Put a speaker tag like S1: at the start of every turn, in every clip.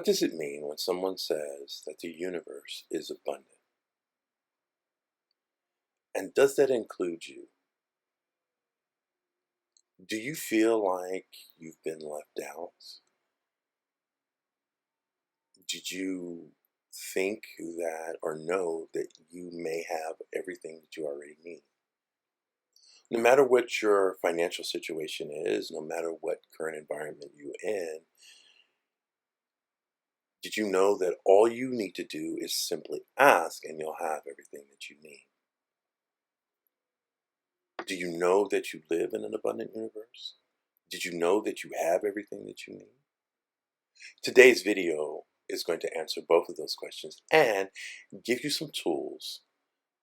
S1: What does it mean when someone says that the universe is abundant? And does that include you? Do you feel like you've been left out? Did you think that or know that you may have everything that you already need? No matter what your financial situation is, no matter what current environment you're in, did you know that all you need to do is simply ask and you'll have everything that you need? Do you know that you live in an abundant universe? Did you know that you have everything that you need? Today's video is going to answer both of those questions and give you some tools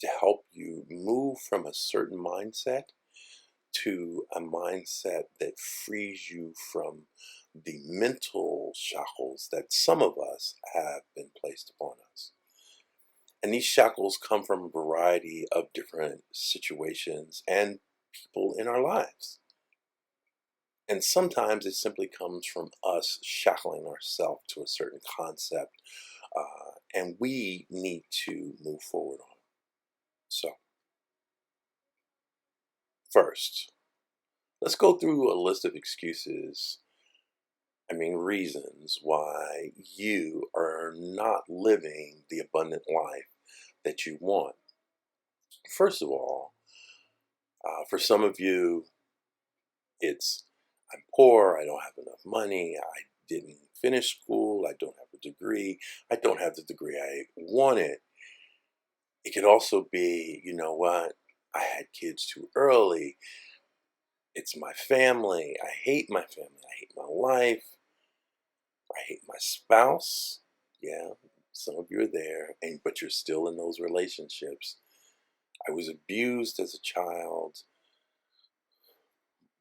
S1: to help you move from a certain mindset to a mindset that frees you from the mental shackles that some of us have been placed upon us. And these shackles come from a variety of different situations and people in our lives. And sometimes it simply comes from us shackling ourselves to a certain concept, and we need to move forward on it. So, first, let's go through a list of excuses, reasons why you are not living the abundant life that you want. First of all, for some of you, it's I'm poor, I don't have enough money, I didn't finish school, I don't have a degree, I don't have the degree I wanted. It could also be, you know what, I had kids too early, it's my family, I hate my family, I hate my life, I hate my spouse. Yeah, some of you are there, but you're still in those relationships. I was abused as a child.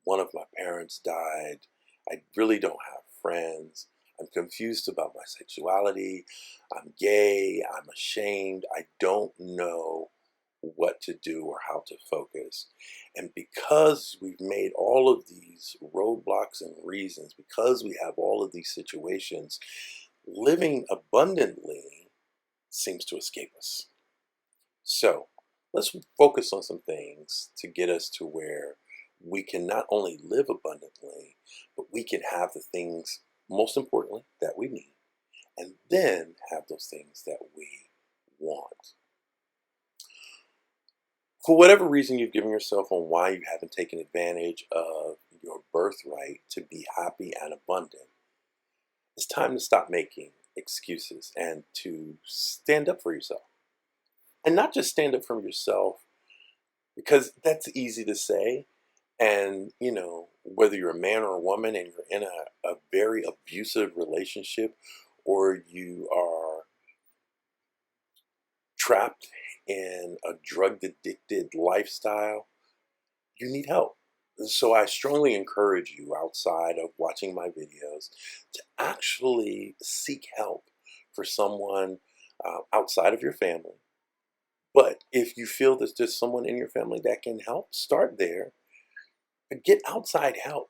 S1: One of my parents died. I really don't have friends. I'm confused about my sexuality. I'm gay. I'm ashamed. I don't know what to do or how to focus. And because we've made all of these roadblocks and reasons, because we have all of these situations, living abundantly seems to escape us. So let's focus on some things to get us to where we can not only live abundantly, but we can have the things, most importantly, that we need, and then have those things that we want. For whatever reason you've given yourself on why you haven't taken advantage of your birthright to be happy and abundant, it's time to stop making excuses and to stand up for yourself. And not just stand up for yourself, because that's easy to say. And, whether you're a man or a woman and you're in a very abusive relationship, or you are trapped in a drug addicted lifestyle, you need help. So I strongly encourage you, outside of watching my videos, to actually seek help for someone outside of your family. But if you feel that there's someone in your family that can help, start there. But get outside help,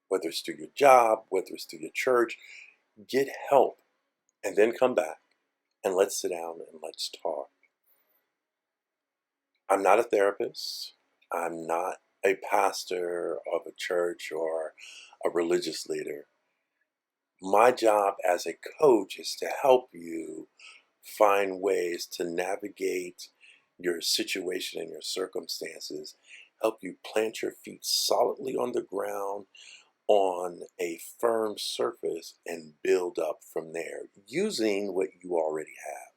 S1: whether it's through your job, whether it's through your church. Get help and then come back and let's sit down and let's talk. I'm not a therapist. I'm not a pastor of a church or a religious leader. My job as a coach is to help you find ways to navigate your situation and your circumstances, help you plant your feet solidly on the ground on a firm surface and build up from there using what you already have.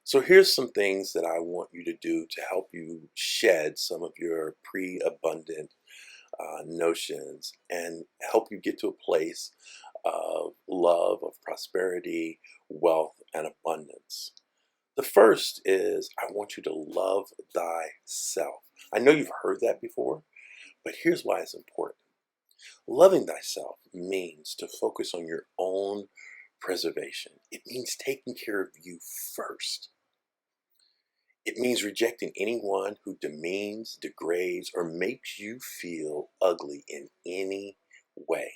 S1: So here's some things that I want you to do to help you shed some of your pre-abundant notions and help you get to a place of love, of prosperity, wealth, and abundance. The first is I want you to love thyself. I know you've heard that before, but here's why it's important. Loving thyself means to focus on your own preservation. It means taking care of you first. It means rejecting anyone who demeans, degrades, or makes you feel ugly in any way.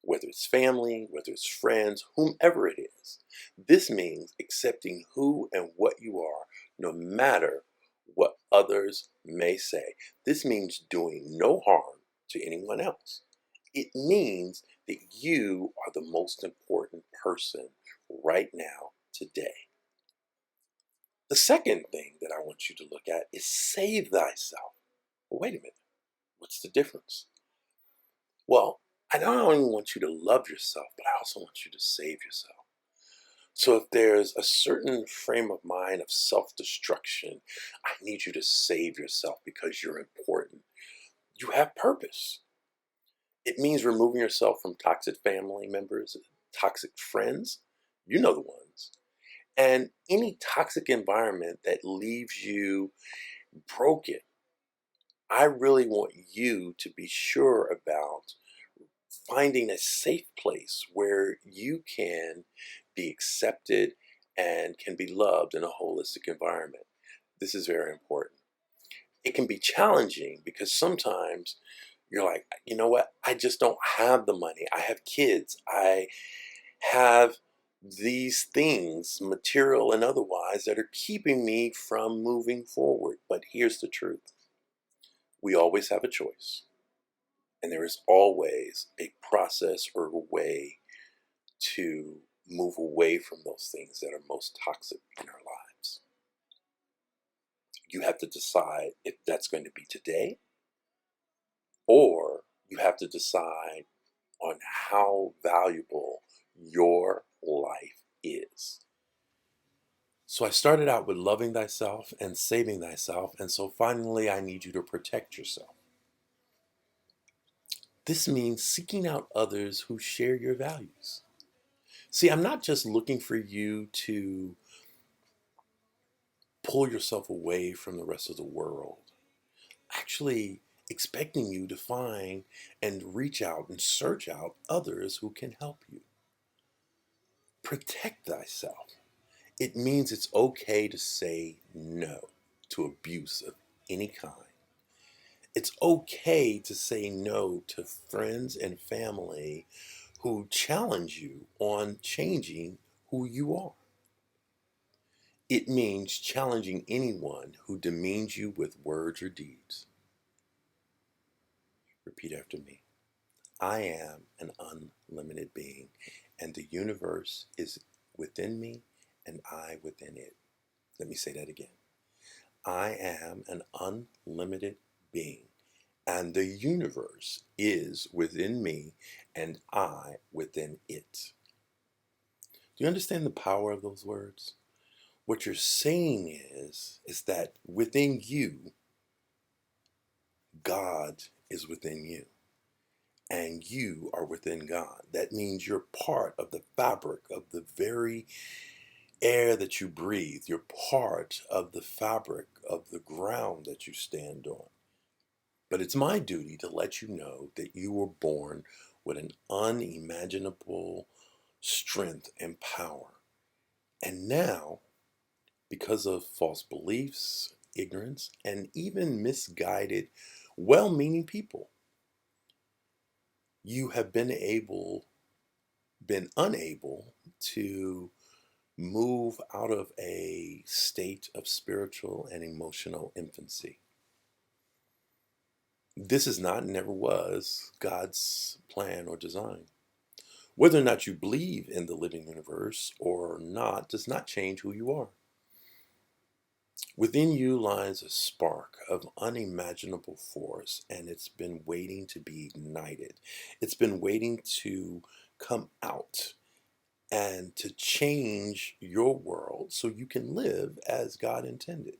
S1: whether it's family, whether it's friends, whomever it is. This means accepting who and what you are, no matter what others may say. This means doing no harm to anyone else. It means that you are the most important person right now, today. The second thing that I want you to look at is save thyself. Well, wait a minute. What's the difference? Well, I not only want you to love yourself, but I also want you to save yourself. So if there's a certain frame of mind of self-destruction, I need you to save yourself because you're important. You have purpose. It means removing yourself from toxic family members, toxic friends, you know the ones, and any toxic environment that leaves you broken. I really want you to be sure about finding a safe place where you can be accepted and can be loved in a holistic environment. This is very important. It can be challenging because sometimes you're like, you know what? I just don't have the money. I have kids. I have these things, material and otherwise, that are keeping me from moving forward. But here's the truth. We always have a choice. And there is always a process or a way to move away from those things that are most toxic in our lives. You have to decide if that's going to be today, or you have to decide on how valuable your life is. So I started out with loving thyself and saving thyself, and so finally I need you to protect yourself. This means seeking out others who share your values. See, I'm not just looking for you to pull yourself away from the rest of the world. Actually, expecting you to find and reach out and search out others who can help you. Protect thyself. It means it's okay to say no to abuse of any kind. It's okay to say no to friends and family who challenge you on changing who you are. It means challenging anyone who demeans you with words or deeds. Repeat after me. I am an unlimited being, and the universe is within me, and I within it. Let me say that again. I am an unlimited being, and the universe is within me, and I within it. Do you understand the power of those words? What you're saying is that within you, God is within you, and you are within God. That means you're part of the fabric of the very air that you breathe. You're part of the fabric of the ground that you stand on. But it's my duty to let you know that you were born with an unimaginable strength and power. And now, because of false beliefs, ignorance, and even misguided, well-meaning people, you have been unable to move out of a state of spiritual and emotional infancy. This is not, never was, God's plan or design. Whether or not you believe in the living universe or not does not change who you are. Within you lies a spark of unimaginable force, and it's been waiting to be ignited. It's been waiting to come out and to change your world so you can live as God intended.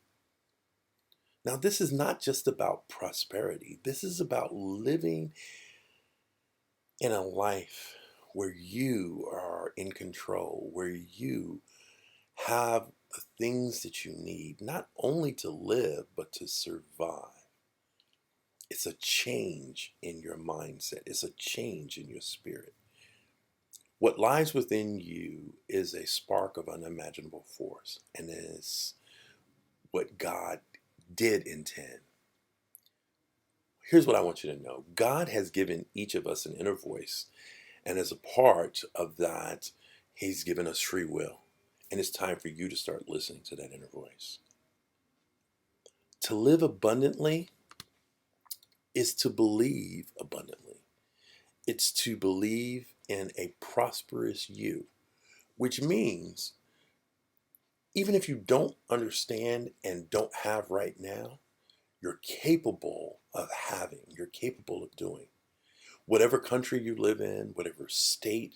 S1: Now, this is not just about prosperity. This is about living in a life where you are in control, where you have the things that you need, not only to live, but to survive. It's a change in your mindset. It's a change in your spirit. What lies within you is a spark of unimaginable force, and is what God did intend. Here's what I want you to know. God has given each of us an inner voice And as a part of that, he's given us free will. And it's time for you to start listening to that inner voice. To live abundantly is to believe abundantly. It's to believe in a prosperous you, which means even if you don't understand and don't have right now, you're capable of having, you're capable of doing. Whatever country you live in, whatever state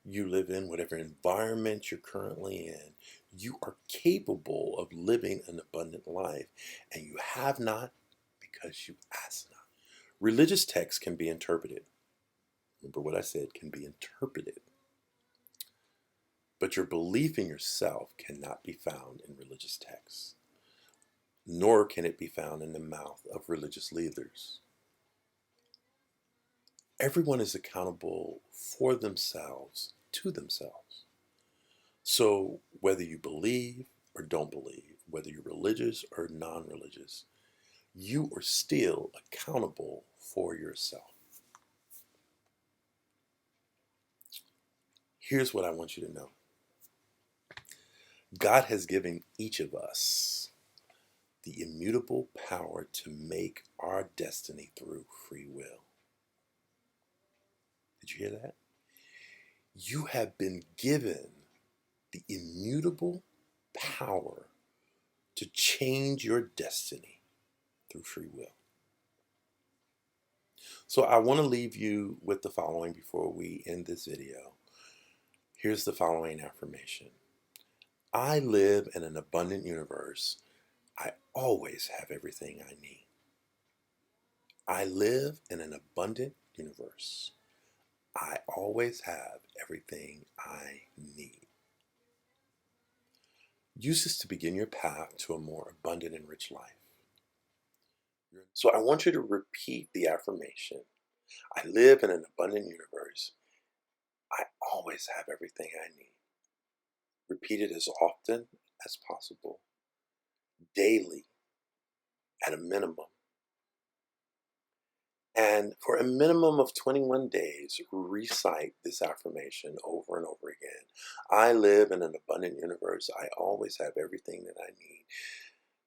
S1: you live in, whatever environment you're currently in, you are capable of living an abundant life. And you have not because you ask not. Religious texts can be interpreted. Remember what I said, can be interpreted. But your belief in yourself cannot be found in religious texts, nor can it be found in the mouth of religious leaders. Everyone is accountable for themselves, to themselves. So whether you believe or don't believe, whether you're religious or non-religious, you are still accountable for yourself. Here's what I want you to know. God has given each of us the immutable power to make our destiny through free will. Did you hear that? You have been given the immutable power to change your destiny through free will. So I want to leave you with the following before we end this video. Here's the following affirmation. I live in an abundant universe. I always have everything I need. I live in an abundant universe. I always have everything I need. Use this to begin your path to a more abundant and rich life. So I want you to repeat the affirmation. I live in an abundant universe. I always have everything I need. Repeat it as often as possible, daily, at a minimum. And for a minimum of 21 days, recite this affirmation over and over again. I live in an abundant universe. I always have everything that I need.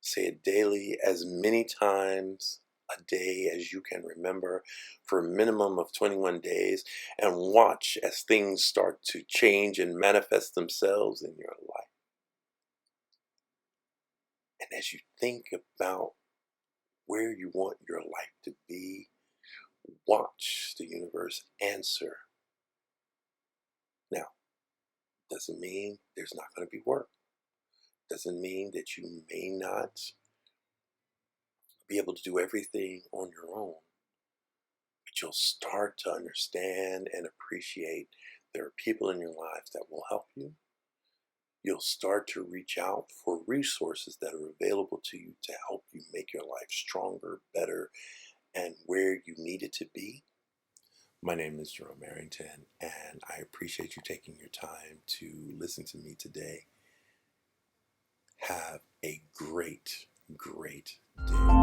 S1: Say it daily, as many times a day as you can remember, for a minimum of 21 days, and watch as things start to change and manifest themselves in your life. And as you think about where you want your life to be, watch the universe answer. Now, doesn't mean there's not going to be work. Doesn't mean that you may not be able to do everything on your own. But you'll start to understand and appreciate there are people in your life that will help you. You'll start to reach out for resources that are available to you to help you make your life stronger, better, and where you need it to be. My name is Jerome Arrington, and I appreciate you taking your time to listen to me today. Have a great, great day.